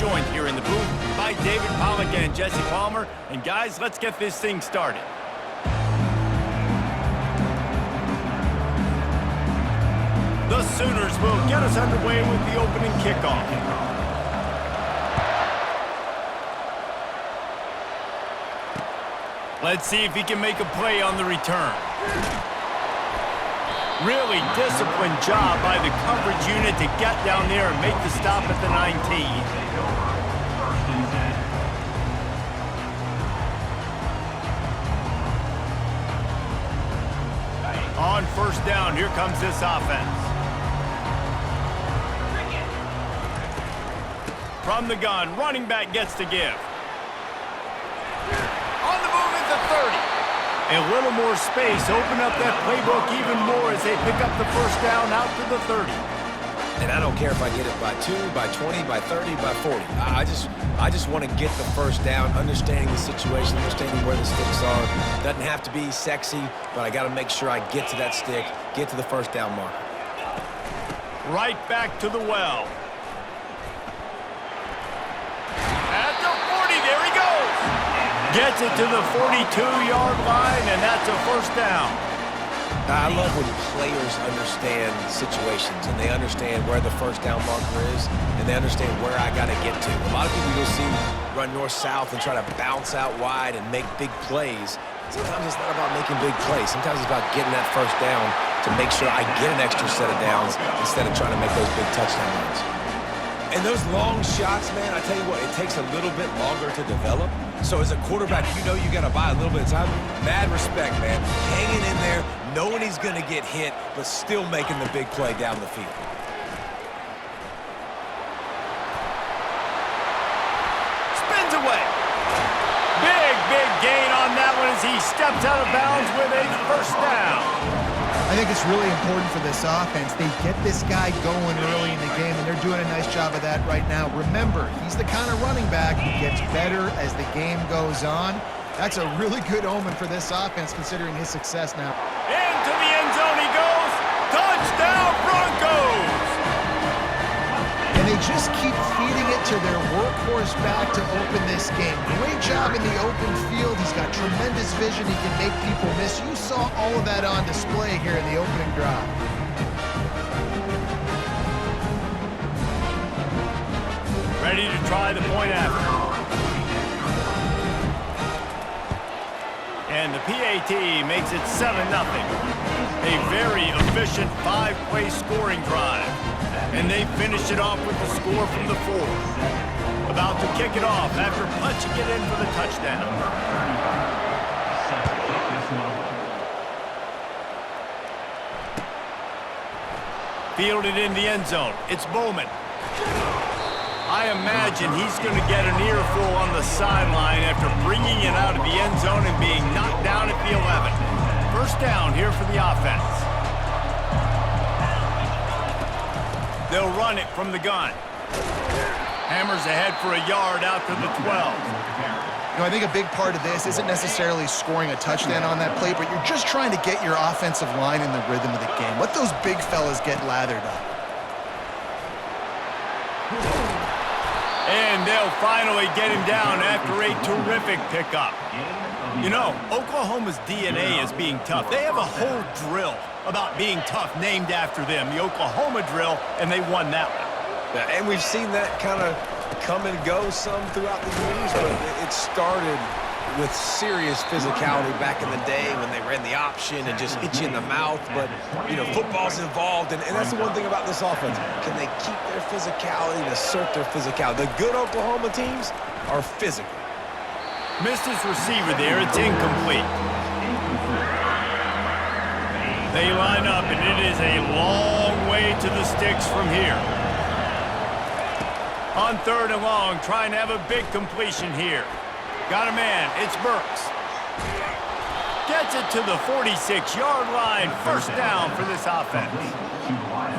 joined here in the booth by David Pollack and Jesse Palmer. And guys, let's get this thing started. The Sooners will get us underway with the opening kickoff. Let's see if he can make a play on the return. Really disciplined job by the coverage unit to get down there and make the stop at the 19. On first down, here comes this offense. From the gun, running back gets to give. On the move at the 30. A little more space, open up that playbook even more as they pick up the first down out to the 30. And I don't care if I get it by 2, by 20, by 30, by 40. I just want to get the first down, understanding the situation, understanding where the sticks are. Doesn't have to be sexy, but I got to make sure I get to that stick, get to the first down marker. Right back to the well. At the 40, there he goes. Gets it to the 42-yard line, and that's a first down. I love when players understand situations and they understand where the first down marker is and they understand where I got to get to. A lot of people you'll see run north-south and try to bounce out wide and make big plays. Sometimes it's not about making big plays. Sometimes it's about getting that first down to make sure I get an extra set of downs instead of trying to make those big touchdown runs. And those long shots, man, I tell you what, it takes a little bit longer to develop. So as a quarterback, you know you got to buy a little bit of time. Mad respect, man. Hanging in there, knowing he's going to get hit, but still making the big play down the field. Spins away. Big gain on that one as he steps out of bounds with a first down. I think it's really important for this offense. They get this guy going early in the game, and they're doing a nice job of that right now. Remember, he's the kind of running back who gets better as the game goes on. That's a really good omen for this offense, considering his success now. Into the end zone he goes. Touchdown, Broncos! And they just keep feeding it to their workhorse back to open this game. Great job in the open field. He's got tremendous vision. He can make people miss. You saw all of that on display here in the opening drive. Ready to try the point after. And the PAT makes it 7-0. A very efficient 5-play scoring drive. And they finish it off with the score from the 4. About to kick it off after punching it in for the touchdown. Fielded in the end zone. It's Bowman. I imagine he's going to get an earful on the sideline after bringing it out of the end zone and being knocked down at the 11. First down here for the offense. They'll run it from the gun. Hammers ahead for a yard out to the 12. You know, I think a big part of this isn't necessarily scoring a touchdown on that play, but you're just trying to get your offensive line in the rhythm of the game. Let those big fellas get lathered up. And they'll finally get him down after a terrific pickup. You know, Oklahoma's DNA is being tough. They have a whole drill about being tough named after them, the Oklahoma drill, and they won that one. Yeah, and we've seen that kind of come and go some throughout the years, but it started with serious physicality back in the day when they ran the option and just hit you in the mouth. But, you know, football's involved, and that's the one thing about this offense. Can they keep their physicality and assert their physicality? The good Oklahoma teams are physical. Missed his receiver there. It's incomplete. They line up, and it is a long way to the sticks from here. On 3rd and long, trying to have a big completion here. Got a man. It's Burks. Gets it to the 46-yard line. First down for this offense.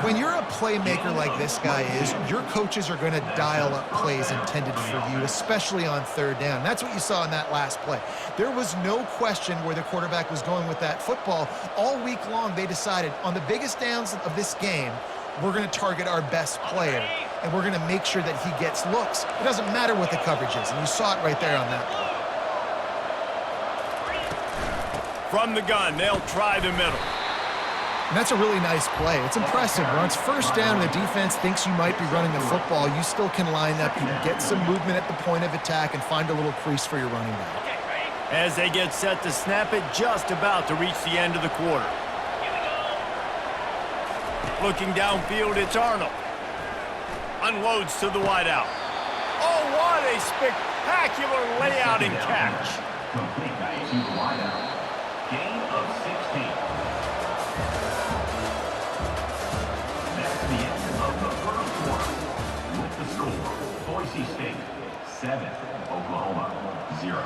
When you're a playmaker like this guy is, your coaches are going to dial up plays intended for you, especially on 3rd down. That's what you saw in that last play. There was no question where the quarterback was going with that football. All week long, they decided on the biggest downs of this game, we're going to target our best player. and we're going to make sure that he gets looks. It doesn't matter what the coverage is, and you saw it right there on that play. From the gun, they'll try the middle. And that's a really nice play. It's impressive. When it's first down and the defense thinks you might be running the football, you still can line up. You can get some movement at the point of attack and find a little crease for your running back. As they get set to snap it, just about to reach the end of the quarter. Looking downfield, it's Arnold. Unloads to the wideout. Oh, what a spectacular layout and catch. Complete to the wideout. Gain of 16. That's the end of the first quarter. With the score, Boise State 7, Oklahoma 0.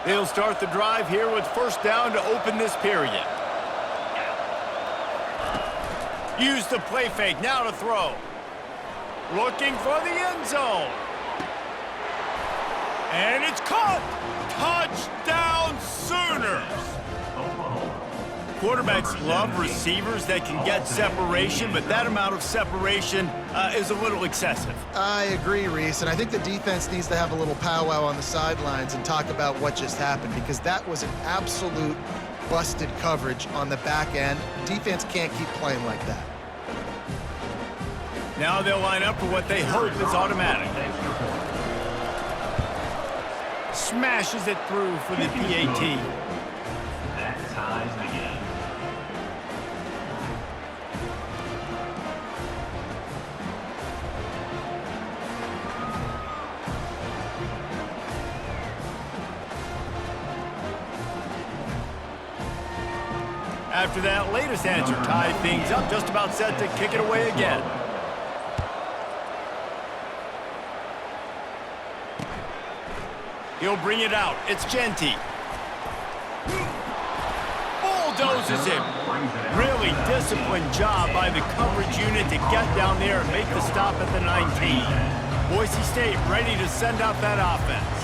They'll start the drive here with first down to open this period. Use the play fake, now to throw. Looking for the end zone. And it's caught! Touchdown Sooners! Quarterbacks love receivers that can get separation, but that amount of separation is a little excessive. I agree, Reese, and I think the defense needs to have a little powwow on the sidelines and talk about what just happened, because that was an absolute busted coverage on the back end. Defense can't keep playing like that. Now they'll line up for what they hope is automatic. Smashes it through for the PAT. That ties the game. After that latest answer tied things up, just about set to kick it away again. He'll bring it out. It's Genty. Bulldozes him. Really disciplined job by the coverage unit to get down there and make the stop at the 19. Boise State ready to send out that offense.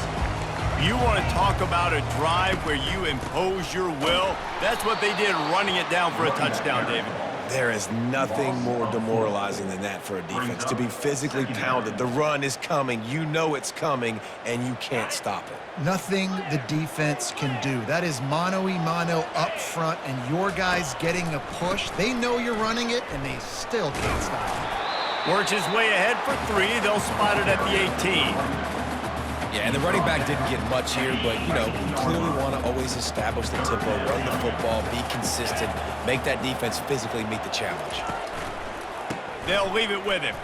You want to talk about a drive where you impose your will? That's what they did running it down for a touchdown, David. There is nothing more demoralizing than that for a defense, to be physically pounded. The run is coming, you know it's coming, and you can't stop it. Nothing the defense can do. That is mano-a-mano up front, and your guys getting a push. They know you're running it, and they still can't stop it. Works his way ahead for 3. They'll spot it at the 18. Yeah, and the running back didn't get much here, but, you know, you clearly want to always establish the tempo, run the football, be consistent, make that defense physically meet the challenge. They'll leave it with him.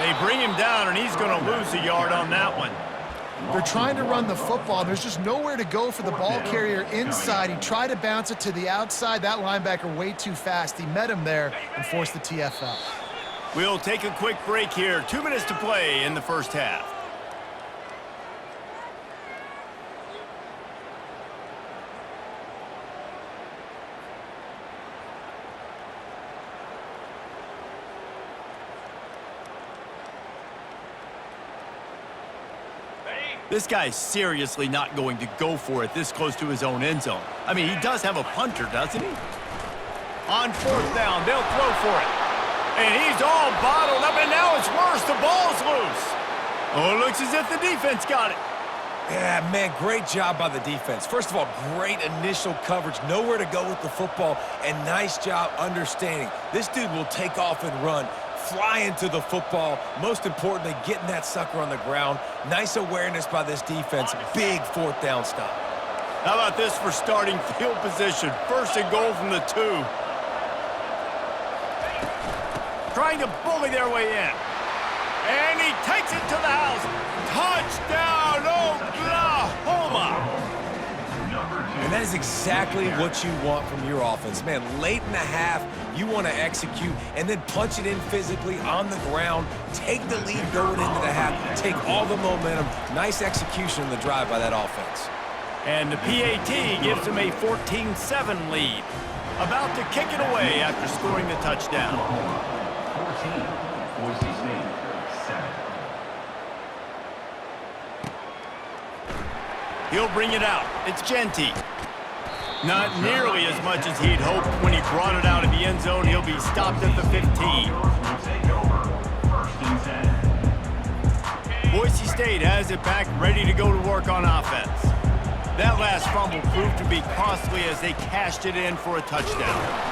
They bring him down, and he's going to lose a yard on that one. They're trying to run the football. There's just nowhere to go for the ball carrier inside. He tried to bounce it to the outside. That linebacker way too fast. He met him there and forced the TFL. We'll take a quick break here. 2 minutes to play in the first half. This guy's seriously not going to go for it this close to his own end zone. I mean, he does have a punter, doesn't he? On fourth down, they'll throw for it. And he's all bottled up, and now it's worse. The ball's loose. Oh, it looks as if the defense got it. Yeah, man, great job by the defense. First of all, great initial coverage, nowhere to go with the football, and nice job understanding. This dude will take off and run, fly into the football. Most importantly, getting that sucker on the ground. Nice awareness by this defense. Big fourth down stop. How about this for starting field position? First and goal from the 2. Trying to bully their way in. And he takes it to the house. Touchdown, Oklahoma! And that is exactly what you want from your offense. Man, late in the half, you want to execute and then punch it in physically on the ground, take the lead going into the half, take all the momentum. Nice execution in the drive by that offense. And the PAT gives them a 14-7 lead. About to kick it away after scoring the touchdown. 14, Boise State 7. He'll bring it out. It's Genty. Not nearly as much as he'd hoped when he brought it out of the end zone. He'll be stopped at the 15. Boise State has it back, ready to go to work on offense. That last fumble proved to be costly as they cashed it in for a touchdown.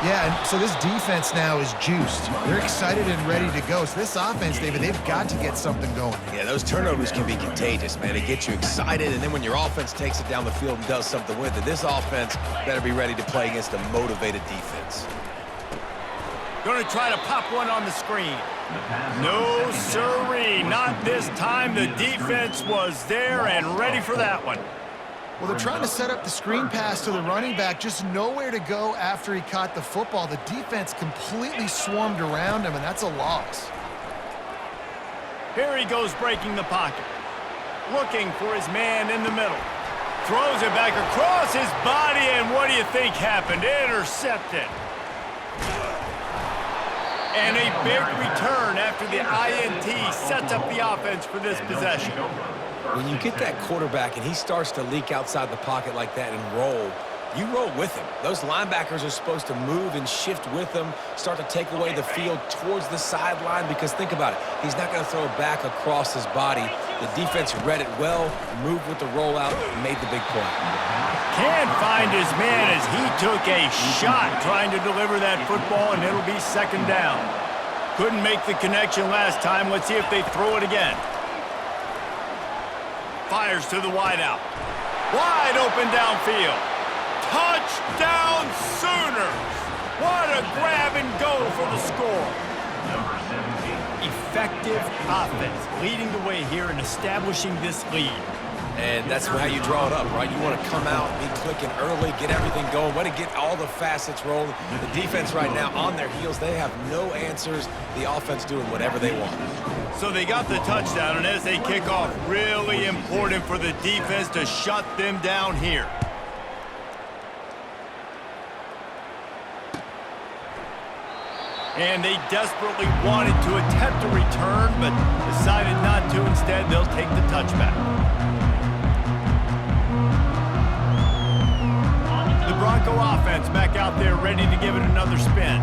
Yeah, and so this defense now is juiced. They're excited and ready to go. So this offense, David, they've got to get something going. Yeah, those turnovers can be contagious, man. They get you excited, and then when your offense takes it down the field and does something with it, this offense better be ready to play against a motivated defense. Going to try to pop one on the screen. No, sirree, not this time. The defense was there and ready for that one. Well, they're trying to set up the screen pass to the running back, just nowhere to go after he caught the football. The defense completely swarmed around him, and that's a loss. Here he goes breaking the pocket. Looking for his man in the middle. Throws it back across his body, and what do you think happened? Intercepted. And a big return after the INT sets up the offense for this possession. When you get that quarterback and he starts to leak outside the pocket like that and roll, you roll with him. Those linebackers are supposed to move and shift with him, start to take away the field towards the sideline, because think about it. He's not going to throw it back across his body. The defense read it well, moved with the rollout, made the big play. Can't find his man as he took a shot trying to deliver that football, and it'll be second down. Couldn't make the connection last time. Let's see if they throw it again. Fires to the wideout. Wide open downfield. Touchdown Sooners! What a grab and go for the score. Number 17. Effective offense leading the way here and establishing this lead. And that's how you draw it up, right? You want to come out, be clicking early, get everything going, want to get all the facets rolling. The defense right now on their heels, they have no answers. The offense doing whatever they want. So they got the touchdown, and as they kick off, really important for the defense to shut them down here. And they desperately wanted to attempt a return, but decided not to. Instead, they'll take the touchback. The Bronco offense back out there ready to give it another spin.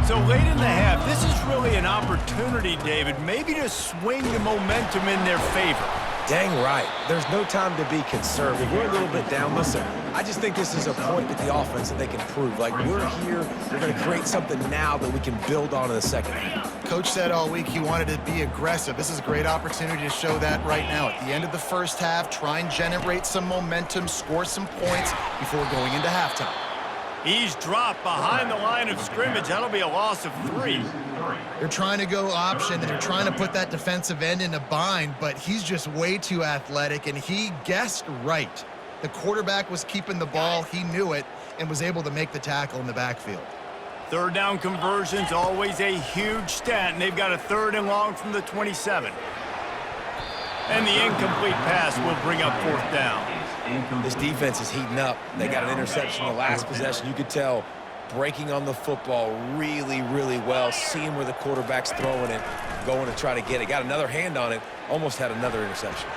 So late in the half, this is really an opportunity, David, maybe to swing the momentum in their favor. Dang right. There's no time to be conservative. We're a little bit down. Listen, I just think this is a point with the offense that they can prove. Like, we're here, we're going to create something now that we can build on in the second half. Coach said all week he wanted to be aggressive. This is a great opportunity to show that right now. At the end of the first half, try and generate some momentum, score some points before going into halftime. He's dropped behind the line of scrimmage. That'll be a loss of 3. They're trying to go option, and they're trying to put that defensive end in a bind, but he's just way too athletic, and he guessed right. The quarterback was keeping the ball. He knew it and was able to make the tackle in the backfield. Third down conversion's always a huge stat, and they've got a 3rd and long from the 27. And the incomplete pass will bring up 4th down. This defense is heating up. They got an interception in the last possession. You could tell breaking on the football really, really well, seeing where the quarterback's throwing it, going to try to get it. Got another hand on it, almost had another interception.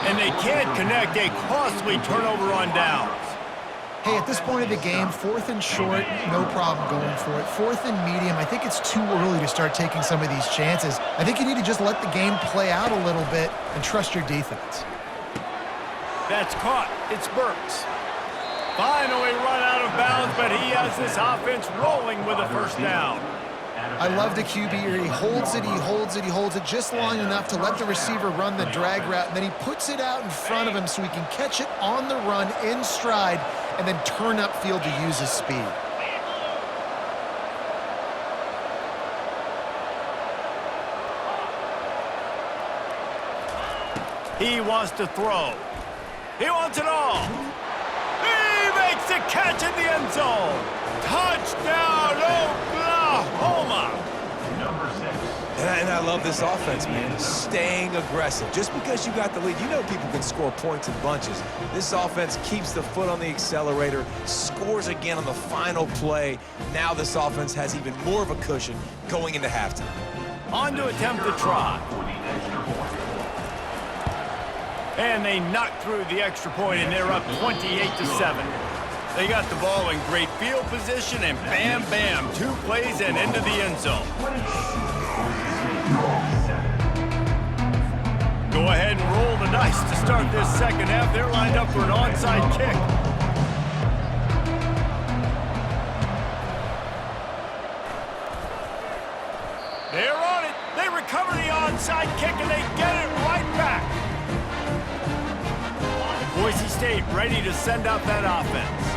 And they can't connect, a costly turnover on downs. Hey, at this point of the game, 4th and short, no problem going for it. 4th and medium, I think it's too early to start taking some of these chances. I think you need to just let the game play out a little bit and trust your defense. That's caught. It's Burks. Finally run out of bounds, but he has this offense rolling with a 1st down. I love the QB here. He holds it, he holds it, he holds it just long enough to let the receiver run the drag route, and then he puts it out in front of him so he can catch it on the run in stride and then turn upfield to use his speed. He wants to throw. He wants it all. He makes the catch in the end zone. Touchdown, Oklahoma. Number 6. And I love this offense, man. Staying aggressive. Just because you got the lead, you know people can score points in bunches. This offense keeps the foot on the accelerator, scores again on the final play. Now this offense has even more of a cushion going into halftime. On to attempt the try. And they knocked through the extra point, and they're up 28-7. They got the ball in great field position, and bam, bam, 2 plays and into the end zone. Go ahead and roll the dice to start this second half. They're lined up for an onside kick. They're on it. They recover the onside kick, and they get it right back. Boise State ready to send out that offense.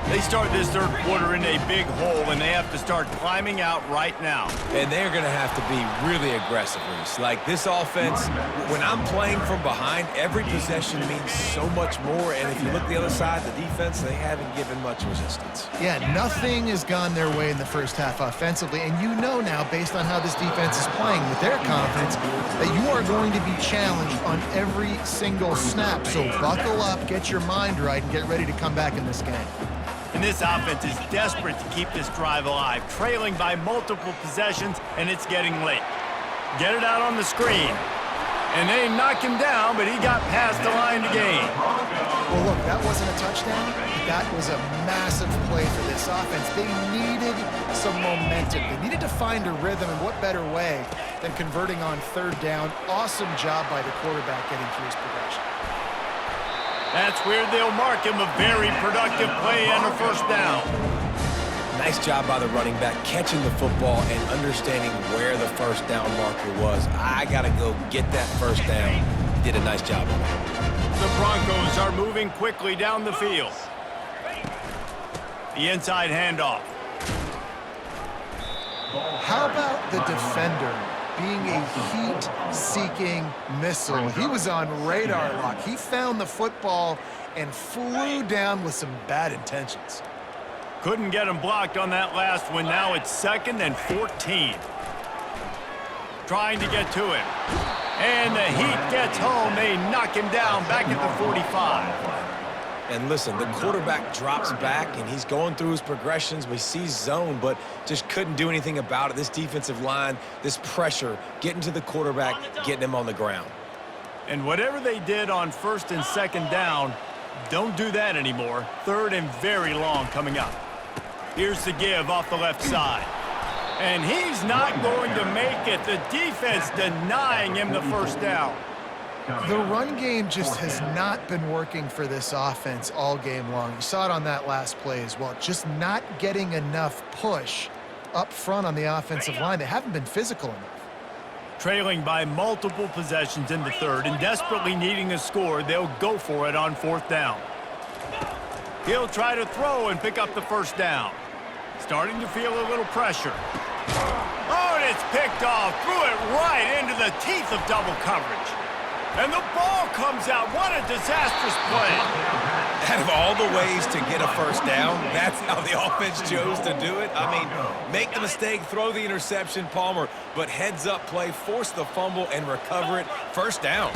They start this third quarter in a big hole, and they have to start climbing out right now. And they're going to have to be really aggressive, Reese. Like this offense, when I'm playing from behind, every possession means so much more. And if you look the other side, the defense, they haven't given much resistance. Yeah, nothing has gone their way in the first half offensively. And you know now, based on how this defense is playing with their confidence, that you are going to be challenged on every single snap. So buckle up, get your mind right, and get ready to come back in this game. And this offense is desperate to keep this drive alive, trailing by multiple possessions, and it's getting late. Get it out on the screen. And they knock him down, but he got past the line to gain. Well, look, that wasn't a touchdown. That was a massive play for this offense. They needed some momentum. They needed to find a rhythm, and what better way than converting on third down. Awesome job by the quarterback getting through his progression. That's where they'll mark him a very productive play and a first down. Nice job by the running back catching the football and understanding where the first down marker was. I got to go get that first down. He did a nice job of it. The Broncos are moving quickly down the field. The inside handoff. How about the defender being a heat-seeking missile? He was on radar lock. He found the football and flew down with some bad intentions. Couldn't get him blocked on that last one. Now it's 2nd and 14. Trying to get to him. And the heat gets home. They knock him down back at the 45. And listen, the quarterback drops back, and he's going through his progressions. We see zone, but just couldn't do anything about it. This defensive line, this pressure, getting to the quarterback, getting him on the ground. And whatever they did on 1st and 2nd down, don't do that anymore. 3rd and very long coming up. Here's the give off the left side. And he's not going to make it. The defense denying him the first down. The run game just has not been working for this offense all game long. You saw it on that last play as well. Just not getting enough push up front on the offensive line. They haven't been physical enough. Trailing by multiple possessions in the 3rd and desperately needing a score, they'll go for it on 4th down. He'll try to throw and pick up the first down. Starting to feel a little pressure. Oh, and it's picked off. Threw it right into the teeth of double coverage. And the ball comes out. What a disastrous play. Out of all the ways to get a first down, that's how the offense chose to do it. I mean, make the mistake, throw the interception, Palmer, but heads-up play, force the fumble, and recover it. First down.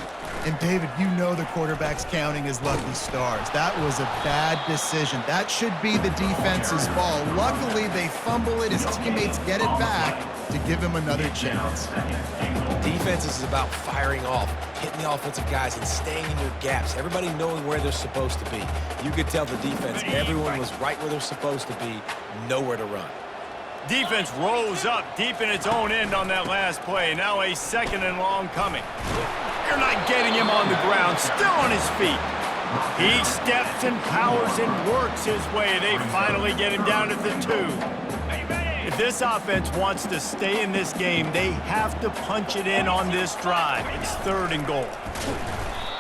And, David, you know the quarterback's counting his lucky stars. That was a bad decision. That should be the defense's ball. Luckily, they fumble it. His teammates get it back to give him another chance. Defense is about firing off, hitting the offensive guys, and staying in your gaps. Everybody knowing where they're supposed to be. You could tell the defense, everyone was right where they're supposed to be, nowhere to run. Defense rose up deep in its own end on that last play. Now a 2nd and long coming. They're not getting him on the ground, still on his feet. He steps and powers and works his way. They finally get him down at the 2. If this offense wants to stay in this game, they have to punch it in on this drive. It's 3rd and goal.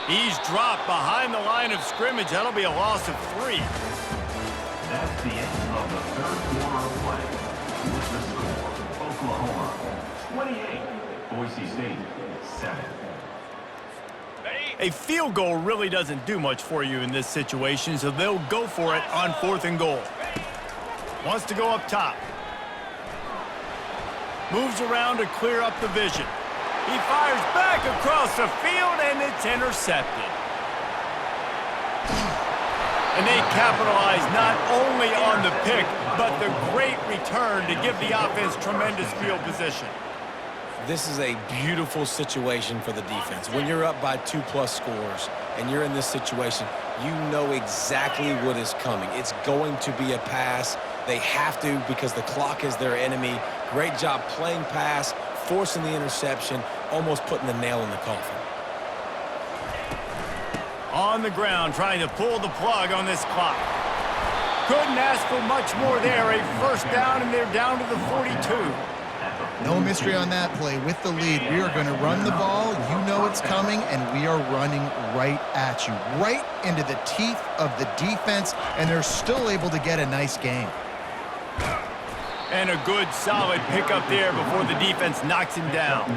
He's dropped behind the line of scrimmage. That'll be a loss of 3. That's the end of the 3rd quarter of play. With the score, Oklahoma 28, Boise State 7. A field goal really doesn't do much for you in this situation, so they'll go for it on 4th and goal. Wants to go up top. Moves around to clear up the vision. He fires back across the field, and it's intercepted. And they capitalize not only on the pick, but the great return to give the offense tremendous field position. This is a beautiful situation for the defense. When you're up by 2+ scores, and you're in this situation, you know exactly what is coming. It's going to be a pass. They have to because the clock is their enemy. Great job playing pass, forcing the interception, almost putting the nail in the coffin. On the ground, trying to pull the plug on this clock. Couldn't ask for much more there. A first down, and they're down to the 42. No mystery on that play. With the lead, we are going to run the ball. You know it's coming, and we are running right at you, right into the teeth of the defense, and they're still able to get a nice gain. And a good, solid pickup there before the defense knocks him down.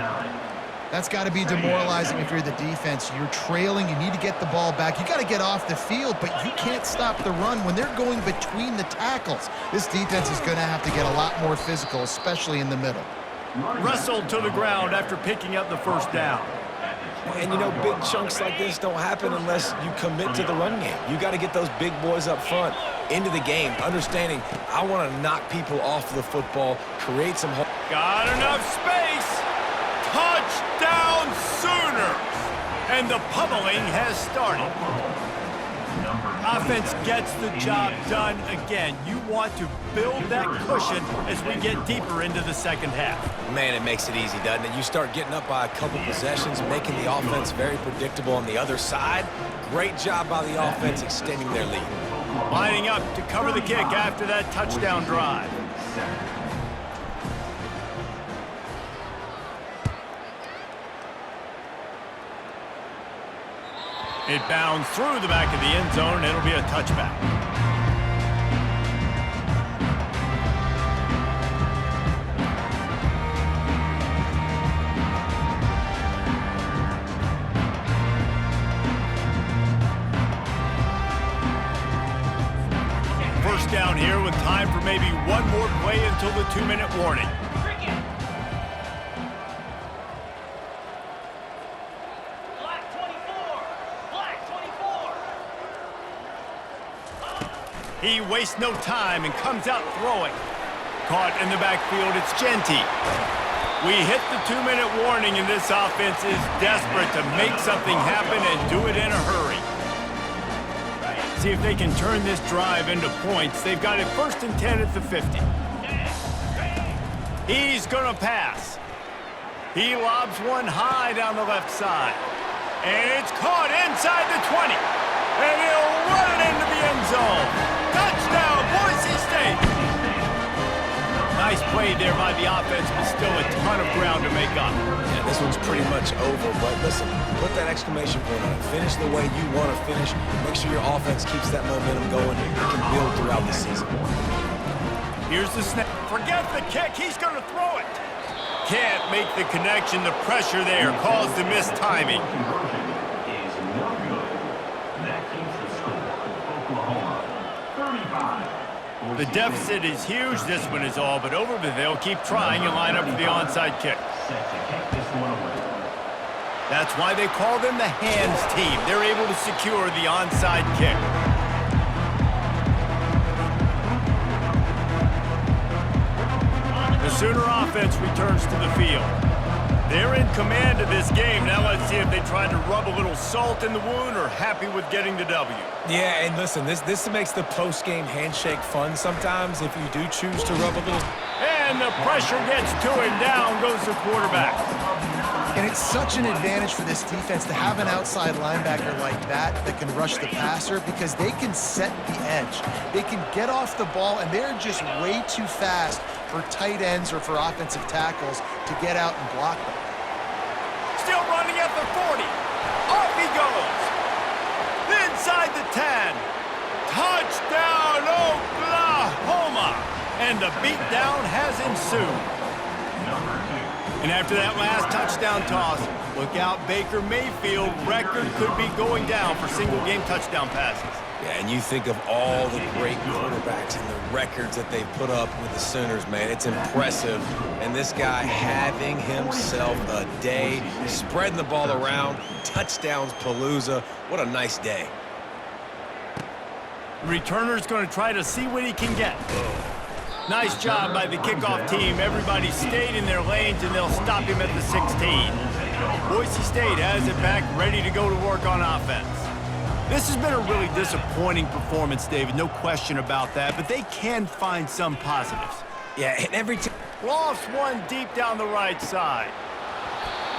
That's got to be demoralizing if you're the defense. You're trailing. You need to get the ball back. You got to get off the field, but you can't stop the run when they're going between the tackles. This defense is going to have to get a lot more physical, especially in the middle. Wrestled to the ground after picking up the first down. And, you know, big chunks like this don't happen unless you commit to the run game. You got to get those big boys up front into the game, understanding I want to knock people off the football, create some hope. Got enough space. Touchdown Sooners! And the pummeling has started. Offense gets the job done again. You want to build that cushion as we get deeper into the second half. Man, it makes it easy, doesn't it? You start getting up by a couple possessions, making the offense very predictable on the other side. Great job by the offense extending their lead. Lining up to cover the kick after that touchdown drive. It bounds through the back of the end zone, and it'll be a touchback. First down here with time for maybe one more play until the 2-minute warning. He wastes no time and comes out throwing. Caught in the backfield, it's Genty. We hit the 2-minute warning, and this offense is desperate to make something happen and do it in a hurry. See if they can turn this drive into points. They've got it 1st and 10 at the 50. He's going to pass. He lobs one high down the left side. And it's caught inside the 20. And he'll run it into the end zone. Touchdown, Boise State! Nice play there by the offense, but still a ton of ground to make up. Yeah, this one's pretty much over, but listen, put that exclamation point on it. Finish the way you want to finish. Make sure your offense keeps that momentum going. You can build throughout the season. Here's the snap. Forget the kick. He's going to throw it. Can't make the connection. The pressure there caused the missed timing. The deficit is huge. This one is all but over, but they'll keep trying and line up for the onside kick. That's why they call them the hands team. They're able to secure the onside kick. The Sooner offense returns to the field. They're in command of this game. Now let's see if they try to rub a little salt in the wound or happy with getting the W. Yeah, and listen, this makes the post-game handshake fun sometimes if you do choose to rub a little. And the pressure gets to him. Down goes the quarterback. And it's such an advantage for this defense to have an outside linebacker like that can rush the passer because they can set the edge. They can get off the ball, and they're just way too fast for tight ends or for offensive tackles to get out and block them. Still running at the 40. Off he goes. Inside the 10. Touchdown, Oklahoma. And the beatdown has ensued. And after that last touchdown toss, look out, Baker Mayfield. Record could be going down for single-game touchdown passes. Yeah, and you think of all the great quarterbacks and the records that they've put up with the Sooners, man. It's impressive. And this guy having himself a day, spreading the ball around, touchdowns palooza. What a nice day. The returner's going to try to see what he can get. Nice job by the kickoff team. Everybody stayed in their lanes, and they'll stop him at the 16. Boise State has it back, ready to go to work on offense. This has been a really disappointing performance, David, no question about that, but they can find some positives. Yeah, and every time. Lost one deep down the right side.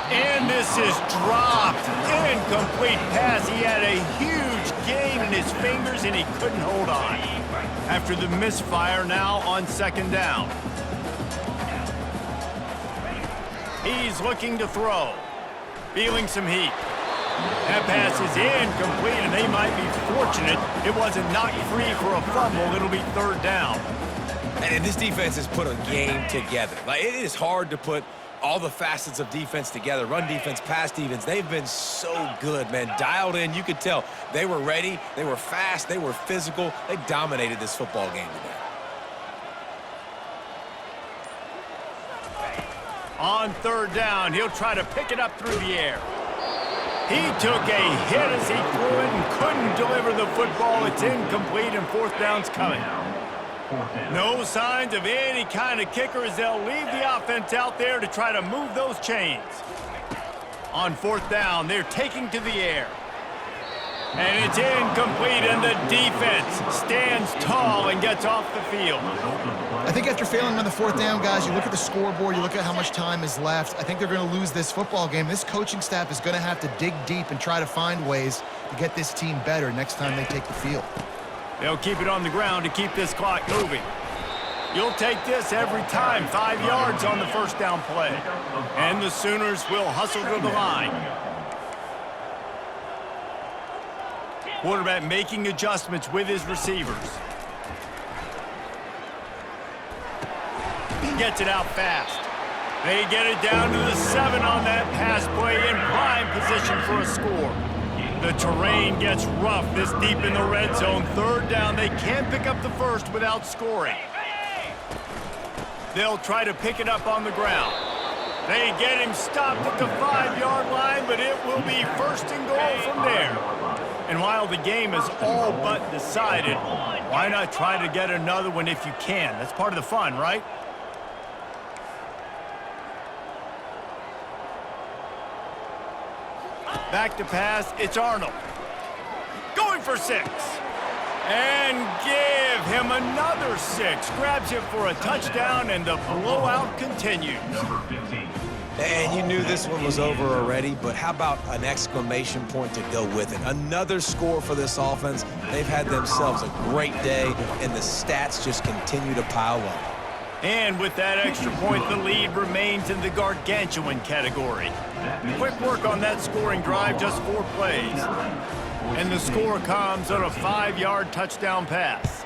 And this is dropped. Incomplete pass. He had a huge gain in his fingers, and he couldn't hold on. After the misfire, now on second down. He's looking to throw. Feeling some heat. That pass is incomplete, and they might be fortunate it wasn't knocked free for a fumble. It'll be third down. And this defense has put a game together. Like, it is hard to put all the facets of defense together. Run defense, pass defense. They've been so good, man. Dialed in. You could tell they were ready. They were fast. They were physical. They dominated this football game today. On third down, he'll try to pick it up through the air. He took a hit as he threw it and couldn't deliver the football. It's incomplete, and fourth down's coming. No signs of any kind of kicker as they'll leave the offense out there to try to move those chains. On fourth down, they're taking to the air. And it's incomplete, and the defense stands tall and gets off the field. I think after failing on the fourth down, guys, you look at the scoreboard, you look at how much time is left. I think they're going to lose this football game. This coaching staff is going to have to dig deep and try to find ways to get this team better next time they take the field. They'll keep it on the ground to keep this clock moving. You'll take this every time. 5 yards on the first down play. And the Sooners will hustle to the line. Quarterback making adjustments with his receivers. Gets it out fast. They get it down to the 7 on that pass play, in prime position for a score. The terrain gets rough this deep in the red zone. Third down, they can't pick up the first without scoring. They'll try to pick it up on the ground. They get him stopped at the 5-yard line, but it will be first and goal from there. And while the game is all but decided, why not try to get another one if you can? That's part of the fun, right? Back to pass, it's Arnold. Going for 6. And give him another 6. Grabs it for a touchdown, and the blowout continues. And you knew this one was over already, but how about an exclamation point to go with it? Another score for this offense. They've had themselves a great day, and the stats just continue to pile up. And with that extra point, the lead remains in the gargantuan category. Quick work on that scoring drive, just 4 plays. And the score comes on a 5-yard touchdown pass.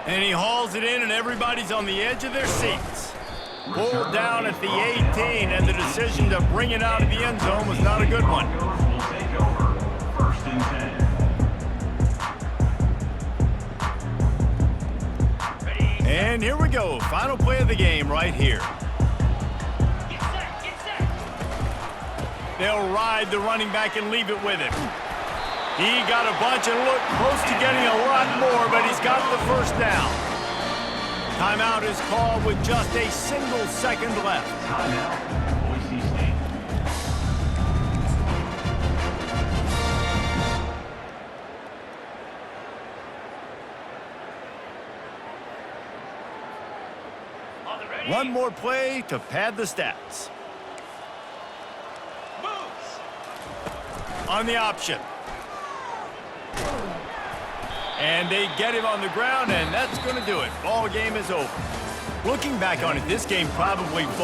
And he hauls it in, and everybody's on the edge of their seats. Pulled down at the 18, and the decision to bring it out of the end zone was not a good one. First and 10. And here we go. Final play of the game right here. They'll ride the running back and leave it with him. He got a bunch and looked close to getting a lot more, but he's got the first down. Timeout is called with just a single second left. Timeout, Boise State. One more play to pad the stats. On the option. And they get him on the ground, and that's going to do it. Ball game is over. Looking back on it, this game probably falls